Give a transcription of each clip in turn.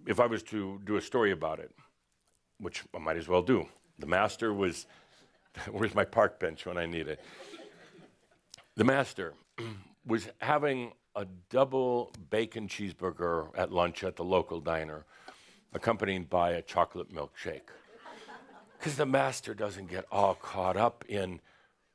If I was to do a story about it, which I might as well do, the master was, where's my park bench when I need it? The master was having a double bacon cheeseburger at lunch at the local diner, accompanied by a chocolate milkshake. Because the master doesn't get all caught up in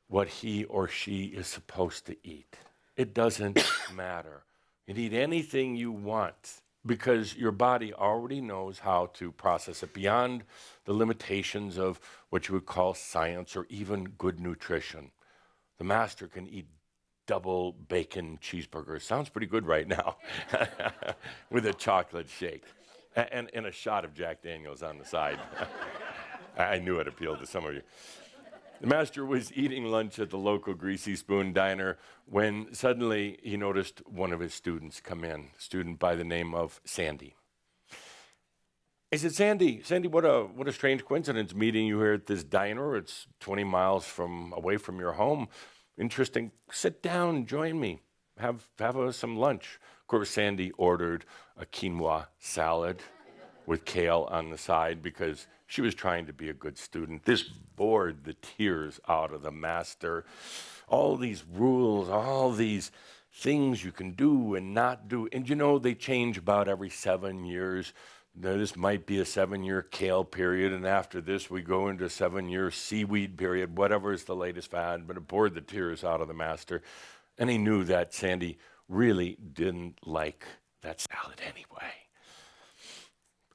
what he or she is supposed to eat. It doesn't matter. You can eat anything you want because your body already knows how to process it beyond the limitations of what you would call science or even good nutrition. The master can eat double bacon cheeseburgers. Sounds pretty good right now with a chocolate shake and a shot of Jack Daniels on the side. I knew it appealed to some of you. The master was eating lunch at the local Greasy Spoon diner when suddenly he noticed one of his students come in, a student by the name of Sandy. He said, Sandy, what a strange coincidence meeting you here at this diner. It's 20 miles away from your home. Interesting. Sit down, join me, have some lunch. Of course, Sandy ordered a quinoa salad with kale on the side because she was trying to be a good student. This bored the tears out of the master. All these rules, all these things you can do and not do. And you know, they change about every 7 years. Now, this might be a 7-year kale period, and after this we go into a 7-year seaweed period, whatever is the latest fad, but it bored the tears out of the master. And he knew that Sandy really didn't like that salad anyway.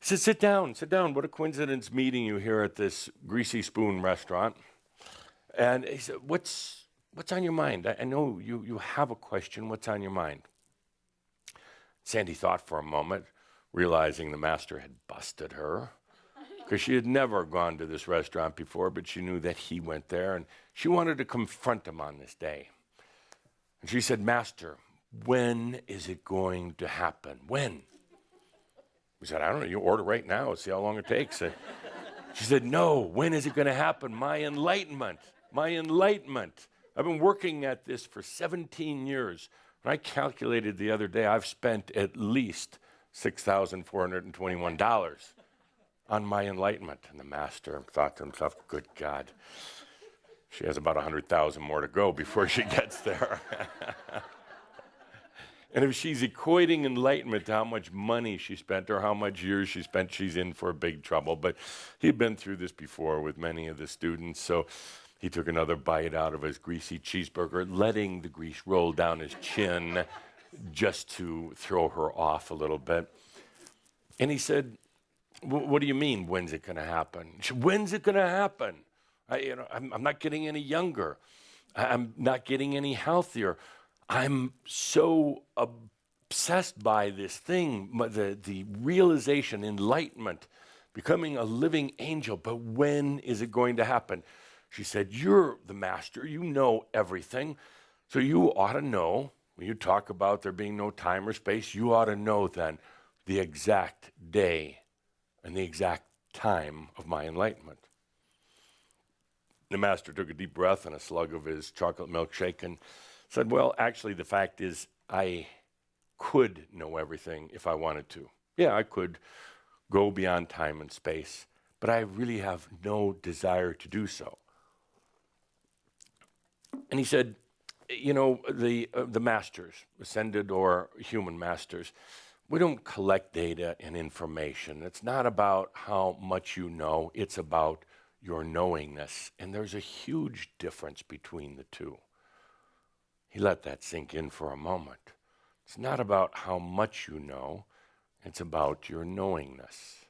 He said, sit down. What a coincidence meeting you here at this Greasy Spoon restaurant. And he said, what's on your mind? I know you have a question. What's on your mind? Sandy thought for a moment, realizing the master had busted her, because she had never gone to this restaurant before, but she knew that he went there, and she wanted to confront him on this day. And she said, Master, when is it going to happen? When? He said, I don't know, you order right now, see how long it takes. She said, no, when is it going to happen? My enlightenment. I've been working at this for 17 years. When I calculated the other day, I've spent at least $6,421 on my enlightenment. And the master thought to himself, good God, she has about 100,000 more to go before she gets there. And if she's equating enlightenment to how much money she spent or how much years she spent, she's in for big trouble. But he'd been through this before with many of the students, so he took another bite out of his greasy cheeseburger, letting the grease roll down his chin just to throw her off a little bit. And he said, what do you mean, when's it going to happen? She said, when's it going to happen? I'm not getting any younger. I'm not getting any healthier. I'm so obsessed by this thing, the realization, enlightenment, becoming a living angel. But when is it going to happen? She said, you're the master. You know everything. So you ought to know, when you talk about there being no time or space, you ought to know then the exact day and the exact time of my enlightenment. The master took a deep breath and a slug of his chocolate milkshake and said, well, actually, the fact is I could know everything if I wanted to. Yeah, I could go beyond time and space, but I really have no desire to do so. And he said, you know, the masters, ascended or human masters, we don't collect data and information. It's not about how much you know, it's about your knowingness. And there's a huge difference between the two. He let that sink in for a moment. It's not about how much you know, it's about your knowingness.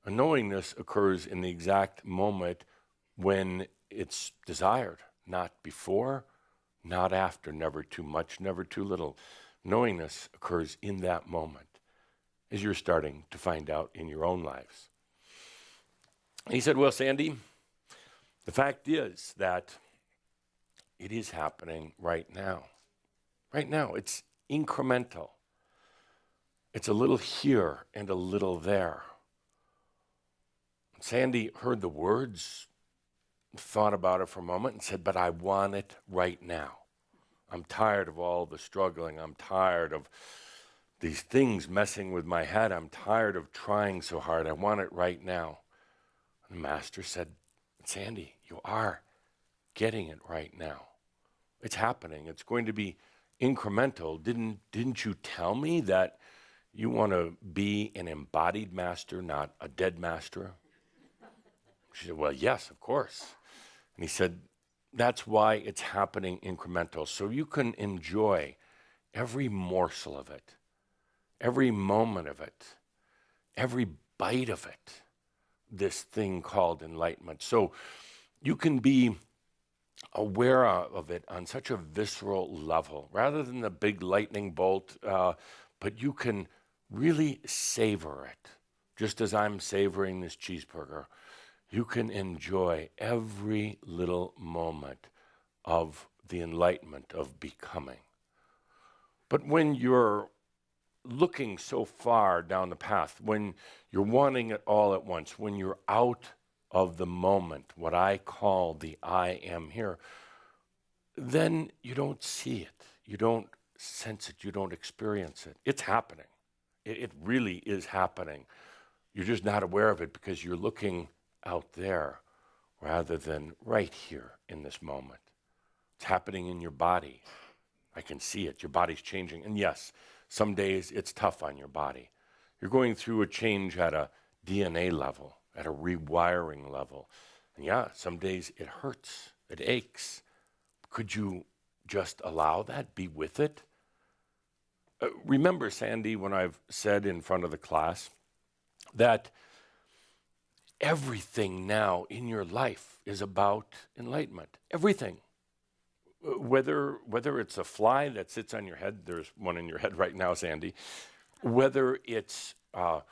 A knowingness occurs in the exact moment when it's desired, not before, not after, never too much, never too little. Knowingness occurs in that moment, as you're starting to find out in your own lives. He said, well, Sandy, the fact is that it is happening right now. Right now, it's incremental. It's a little here and a little there. Sandy heard the words, thought about it for a moment, and said, but I want it right now. I'm tired of all the struggling. I'm tired of these things messing with my head. I'm tired of trying so hard. I want it right now. And the Master said, Sandy, you are getting it right now. It's happening. It's going to be incremental. Didn't you tell me that you want to be an embodied master, not a dead master? She said, well, yes, of course. And he said, that's why it's happening incremental, so you can enjoy every morsel of it, every moment of it, every bite of it, this thing called enlightenment. So you can be aware of it on such a visceral level, rather than the big lightning bolt, but you can really savor it, just as I'm savoring this cheeseburger. You can enjoy every little moment of the enlightenment of becoming. But when you're looking so far down the path, when you're wanting it all at once, when you're out of the moment, what I call the I am here, then you don't see it, you don't sense it, you don't experience it. It's happening. It really is happening. You're just not aware of it because you're looking out there rather than right here in this moment. It's happening in your body. I can see it. Your body's changing. And yes, some days it's tough on your body. You're going through a change at a DNA level, at a rewiring level. And yeah, some days it hurts, it aches. Could you just allow that, be with it? Remember, Sandy, when I've said in front of the class that everything now in your life is about enlightenment. Everything. Whether it's a fly that sits on your head, there's one in your head right now, Sandy. Whether it's a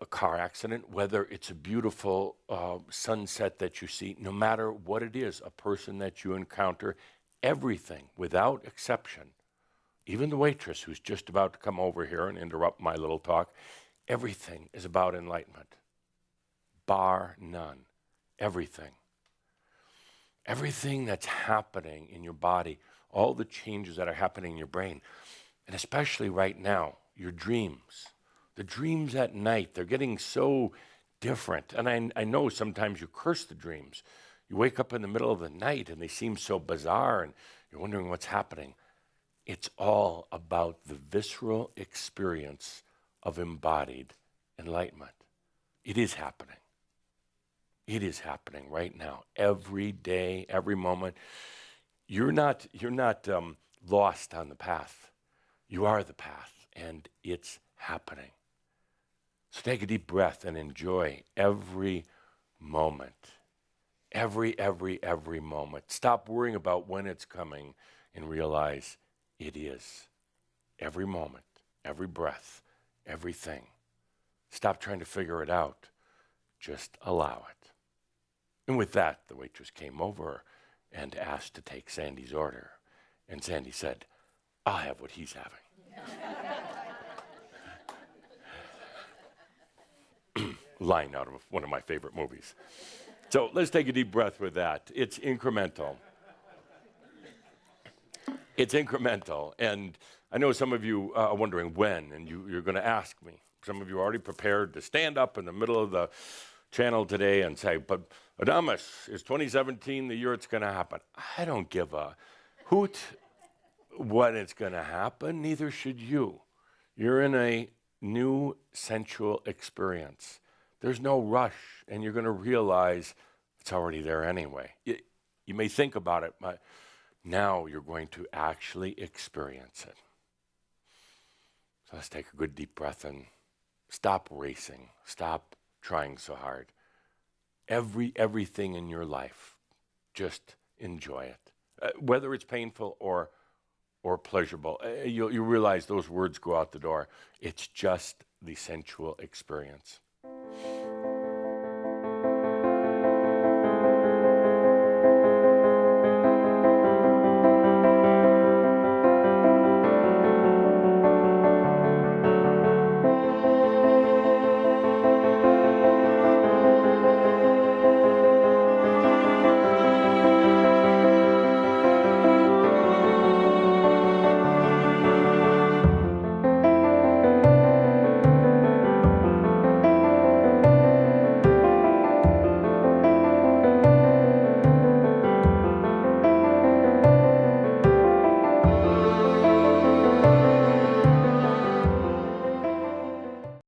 car accident, whether it's a beautiful sunset that you see, no matter what it is, a person that you encounter, everything, without exception, even the waitress who's just about to come over here and interrupt my little talk, everything is about enlightenment. Bar none. Everything. Everything that's happening in your body, all the changes that are happening in your brain, and especially right now, your dreams. The dreams at night, they're getting so different. And I know sometimes you curse the dreams. You wake up in the middle of the night and they seem so bizarre and you're wondering what's happening. It's all about the visceral experience of embodied enlightenment. It is happening. It is happening right now, every day, every moment. You're not lost on the path. You are the path, and it's happening. So take a deep breath and enjoy every moment. Every moment. Stop worrying about when it's coming and realize it is. Every moment, every breath, everything. Stop trying to figure it out. Just allow it. And with that, the waitress came over and asked to take Sandy's order. And Sandy said, I'll have what he's having. Line out of one of my favorite movies. So let's take a deep breath with that. It's incremental. It's incremental. And I know some of you are wondering when, and you're going to ask me. Some of you are already prepared to stand up in the middle of the channel today and say, but Adamus, is 2017 the year it's going to happen? I don't give a hoot when it's going to happen. Neither should you. You're in a new sensual experience. There's no rush, and you're going to realize it's already there anyway. You may think about it, but now you're going to actually experience it. So let's take a good deep breath and stop racing. Stop trying so hard. Everything in your life, just enjoy it. Whether it's painful or pleasurable, you realize those words go out the door. It's just the sensual experience.